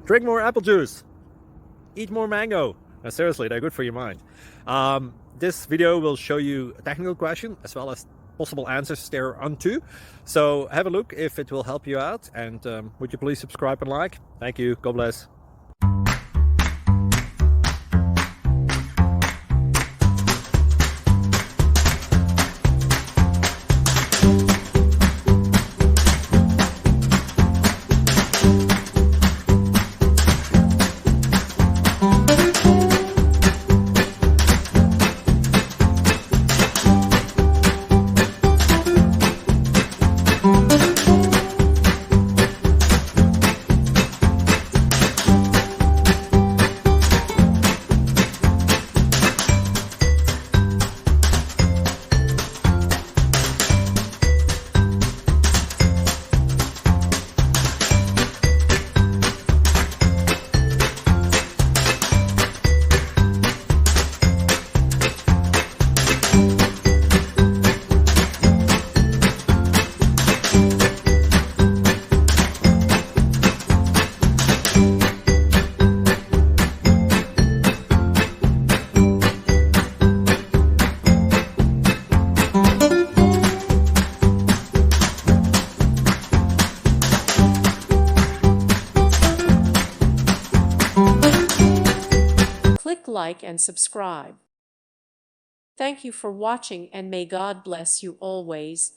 Drink more apple juice. Eat more mango. No, seriously, they're good for your mind. This video will show you a technical question as well as possible answers thereunto. So have a look if it will help you out, and would you please subscribe and like? Thank you. God bless. Click like and subscribe. Thank you for watching, and may God bless you always.